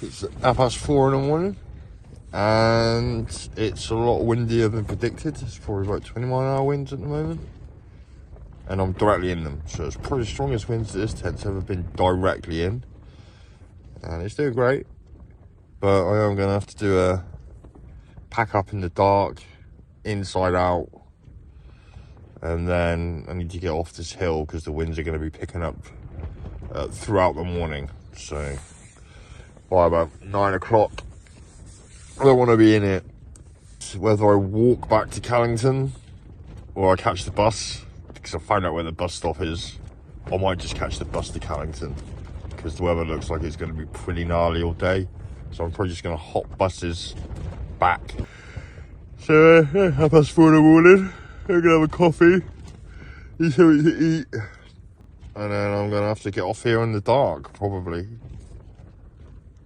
It's 4:30 in the morning and it's a lot windier than predicted. It's probably about 20-mile-an-hour winds at the moment. And I'm directly in them. So it's probably the strongest winds that this tent's ever been directly in. And it's doing great. But I am going to have to do a pack up in the dark, inside out. And then I need to get off this hill because the winds are going to be picking up throughout the morning. So by about 9 o'clock, I don't want to be in it. Whether I walk back to Callington or I catch the bus, because I found out where the bus stop is, I might just catch the bus to Callington because the weather looks like it's going to be pretty gnarly all day. So I'm probably just going to hop buses back. So 4:30 in the morning, I'm going to have a coffee, eat something to eat, and then I'm going to have to get off here in the dark, probably.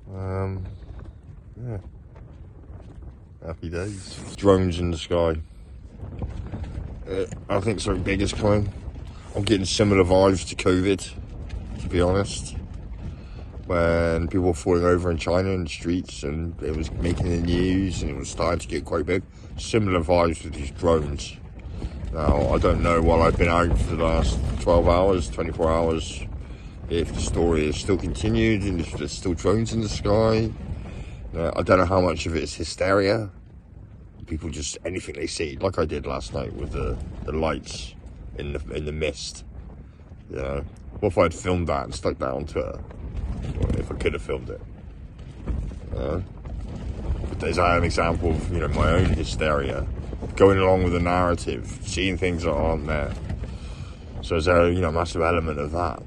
Yeah. Happy days. Drones in the sky. I think something big is coming. I'm getting similar vibes to COVID, to be honest. When people were falling over in China in the streets and it was making the news and it was starting to get quite big. Similar vibes with these drones. Now, I don't know while I've been out for the last 12 hours, 24 hours, if the story is still continued and if there's still drones in the sky. I don't know how much of it is hysteria. People just, anything they see, like I did last night with the lights in the mist. You know, what if I'd filmed that and stuck that on Twitter? Or if I could have filmed it. But is that an example of, you know, my own hysteria? Going along with the narrative, seeing things that aren't there. So is there a, you know, massive element of that?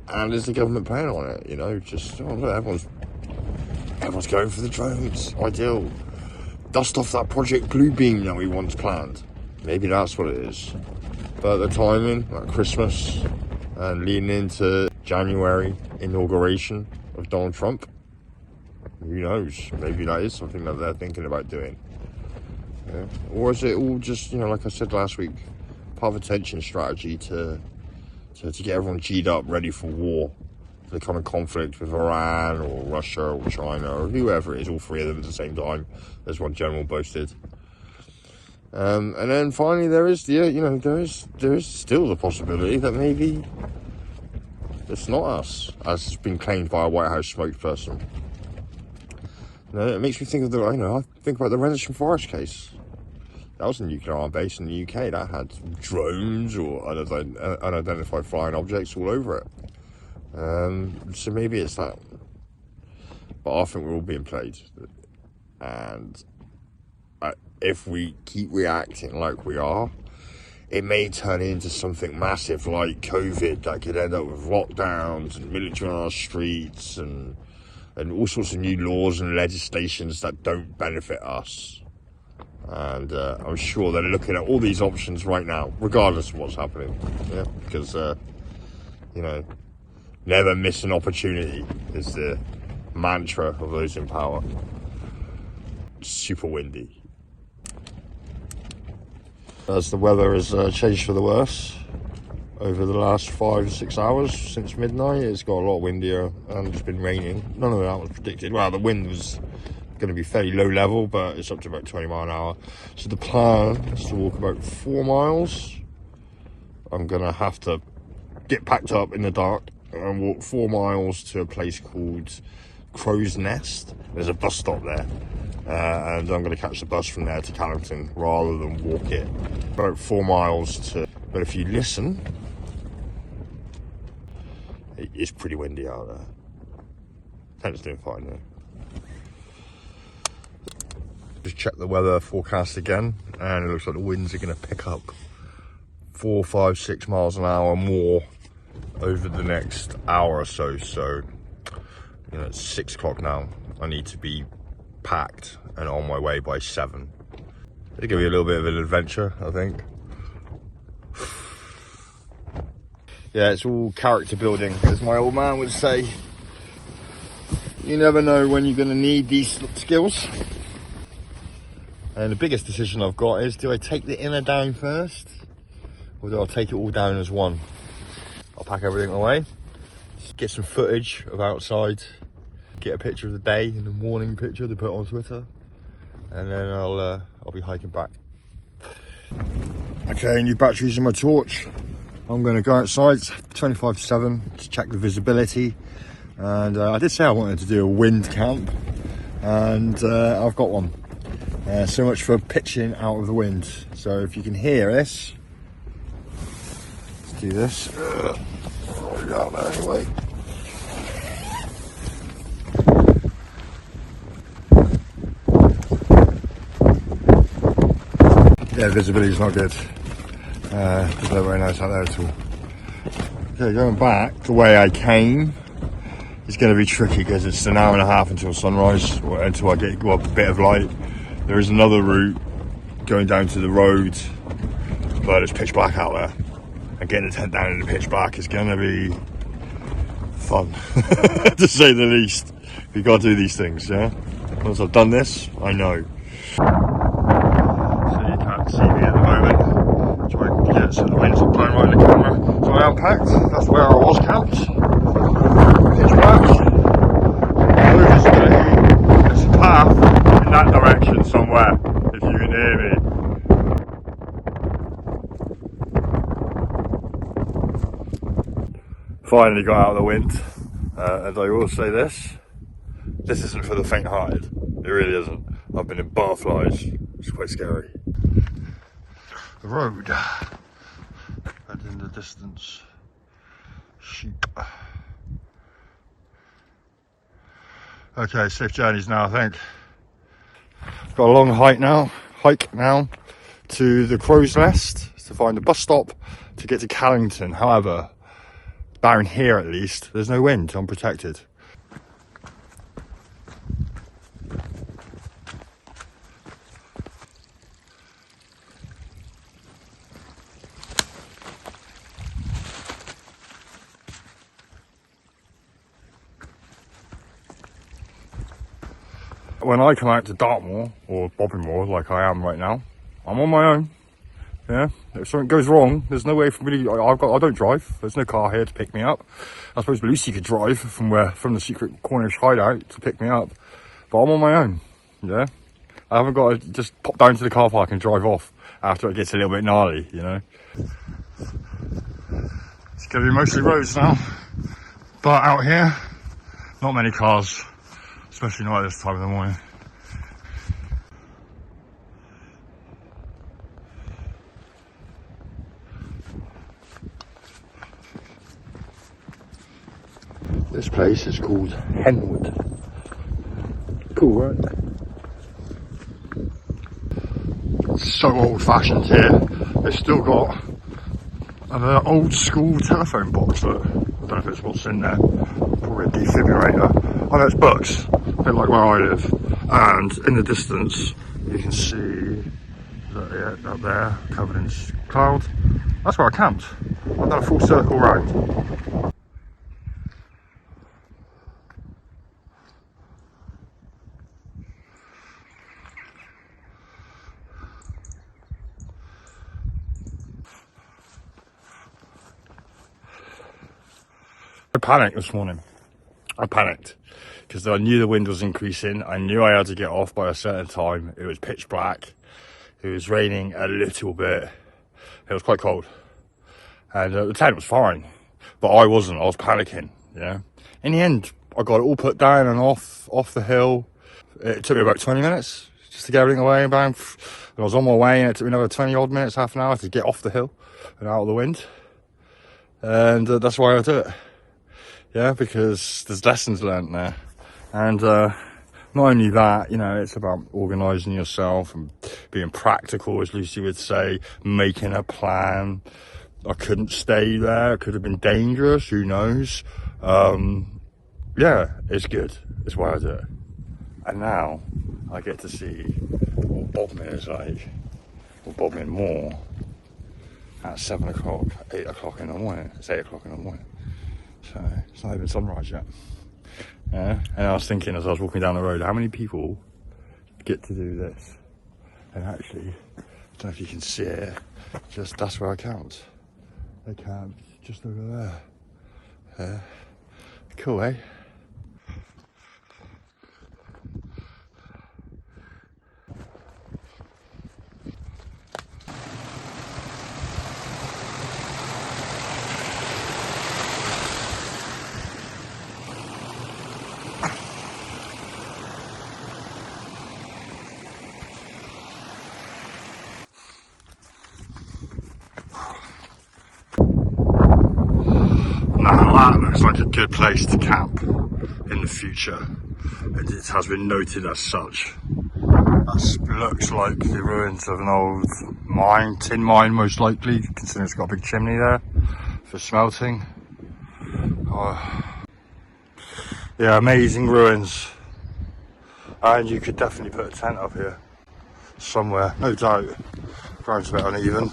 And is the government paying on it? You know, just, oh look, everyone's going for the drones. Ideal. Dust off that Project Bluebeam that we once planned. Maybe that's what it is. But the timing, like Christmas, and leading into January inauguration of Donald Trump, who knows? Maybe that is something that they're thinking about doing. Yeah. Or is it all just, you know, like I said last week, part of a tension strategy to get everyone G'd up, ready for war, for the coming conflict with Iran or Russia or China or whoever it is, all three of them at the same time, as one general boasted. And then finally, there is still the possibility that maybe it's not us, as has been claimed by a White House spokesperson. You know, it makes me think of I think about the Rendlesham Forest case. That was a nuclear armed base in the UK that had drones or unidentified flying objects all over it. So maybe it's that. But I think we're all being played. And if we keep reacting like we are, it may turn into something massive like COVID that could end up with lockdowns and military on our streets and all sorts of new laws and legislations that don't benefit us. And I'm sure they're looking at all these options right now, regardless of what's happening. Yeah, because, you know, never miss an opportunity is the mantra of those in power. Super windy. As the weather has changed for the worse over the last 5 or 6 hours since midnight, it's got a lot windier and it's been raining. None of that was predicted. Well, the wind was going to be fairly low level, but it's up to about 20 mile an hour. So the plan is to walk about 4 miles. I'm going to have to get packed up in the dark and walk 4 miles to a place called Crow's Nest. There's a bus stop there. And I'm going to catch the bus from there to Callington rather than walk it. About 4 miles to... But if you listen, it's pretty windy out there. Tent's doing fine though. Just check the weather forecast again, and it looks like the winds are going to pick up 4, 5, 6 miles an hour more over the next hour or so. So, you know, it's 6 o'clock now. I need to be packed and on my way by 7. It's going to be a little bit of an adventure, I think. Yeah, it's all character building, as my old man would say. You never know when you're going to need these skills. And the biggest decision I've got is, do I take the inner down first, or do I take it all down as one? I'll pack everything away, get some footage of outside, get a picture of the day and the morning picture to put on Twitter, and then I'll be hiking back. Okay, new batteries in my torch. I'm going to go outside, 25 to 7, to check the visibility. And I did say I wanted to do a wind camp, and I've got one. So much for pitching out of the wind. So if you can hear this, let's do this. Down there anyway. Yeah, visibility is not good. There's no very nice out there at all. Okay, going back the way I came is going to be tricky because it's an hour and a half until sunrise, or until I get a bit of light. There is another route going down to the road, but it's pitch black out there. And getting the tent down in the pitch black is going to be fun, to say the least. You've got to do these things, yeah? Once I've done this, I know. So you can't see me at the moment. Try to get so the wind's not blowing right in the camera. So I unpacked. That's where I was camped. Pitch black. No visibility. There's a path in that direction somewhere, if you can hear me. Finally got out of the wind, and I will say this isn't for the faint-hearted. It really isn't. I've been in barflies. It's quite scary. The road, and in the distance, sheep. Okay, safe journeys now, I think. Got a long hike now to the Crow's Nest to find a bus stop to get to Callington. However, down here at least, there's no wind, I'm protected. When I come out to Dartmoor or Bodmin Moor like I am right now, I'm on my own. Yeah, if something goes wrong, there's no way for me to. I don't drive. There's no car here to pick me up. I suppose Lucy could drive from the secret Cornish hideout to pick me up, but I'm on my own. Yeah, I haven't got to just pop down to the car park and drive off after it gets a little bit gnarly. You know, it's gonna be mostly roads now, but out here, not many cars. Especially not at this time of the morning. This place is called Henwood. Cool, right? It's so old-fashioned here. They've still got an old-school telephone box. Look, I don't know if it's what's in there. Probably a defibrillator. Oh no, it's books. A bit like where I live. And in the distance, you can see that up there, covered in cloud. That's where I camped. I've done a full circle round. I panicked this morning. I panicked because I knew the wind was increasing. I knew I had to get off by a certain time. It was pitch black. It was raining a little bit. It was quite cold. And the tent was fine, but I wasn't. I was panicking, yeah. In the end, I got it all put down and off the hill. It took me about 20 minutes just to get everything away and bang. And I was on my way, and it took me another 20 odd minutes, half an hour to get off the hill and out of the wind. And that's why I do it. Yeah, because there's lessons learned there. And not only that, you know, it's about organising yourself and being practical, as Lucy would say, making a plan. I couldn't stay there. It could have been dangerous. Who knows? Yeah, it's good. It's why I do it. And now I get to see what Bodmin is like, or Bodmin Moor, at 7 o'clock, 8 o'clock in the morning. It's 8 o'clock in the morning. So it's not even sunrise yet. Yeah. And I was thinking as I was walking down the road, how many people get to do this? And actually, I don't know if you can see it, just that's where I camped. They camped just over there. Yeah. Cool, eh? looks like a good place to camp in the future, and it has been noted as such. That looks like the ruins of an old mine, tin mine most likely, considering it's got a big chimney there for smelting. Yeah, amazing ruins, and you could definitely put a tent up here somewhere, no doubt. Ground's a bit uneven.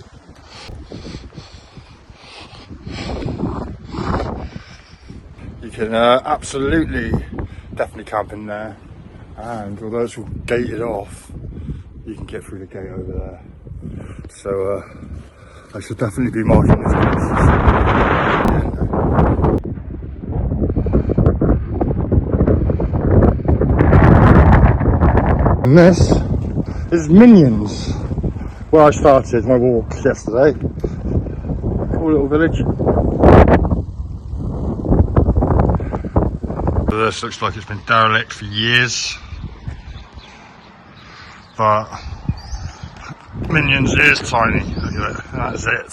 You can absolutely definitely camp in there, and although it's all gated off, you can get through the gate over there. So I should definitely be marking this place. And this is Minions, where I started my walk yesterday. Cool little village. This looks like it's been derelict for years, but Minions is tiny. Look at it, that is it.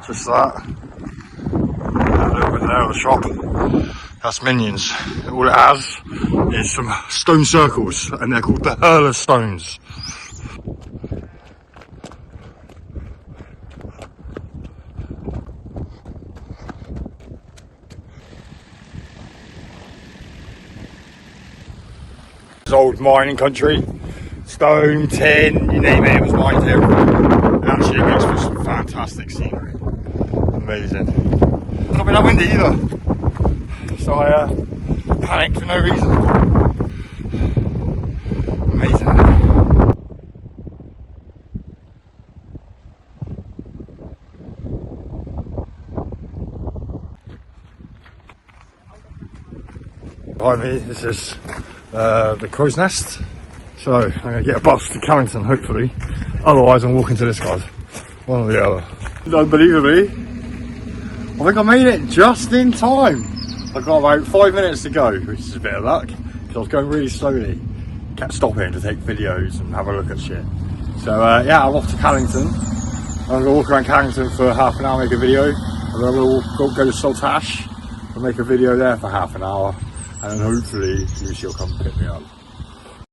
Just that. A little bit there of the shop. That's Minions. All it has is some stone circles, and they're called the hurler stones. It's old mining country, stone, tin, you name it, it was mined here. And actually it makes for some fantastic scenery. Amazing. Not been that windy either. So I panicked for no reason. Amazing. Behind me, this is the crow's nest. So I'm going to get a bus to Carrington, hopefully. Otherwise I'm walking to this guy's. One or the other. Unbelievably, I think I made it just in time. I've got about 5 minutes to go, which is a bit of luck, because I was going really slowly. Kept stopping to take videos and have a look at shit. So yeah, I'm off to Carrington. I'm going to walk around Carrington for half an hour, make a video. And then we'll go to Saltash and make a video there for half an hour. And then hopefully Lucy will come pick me up.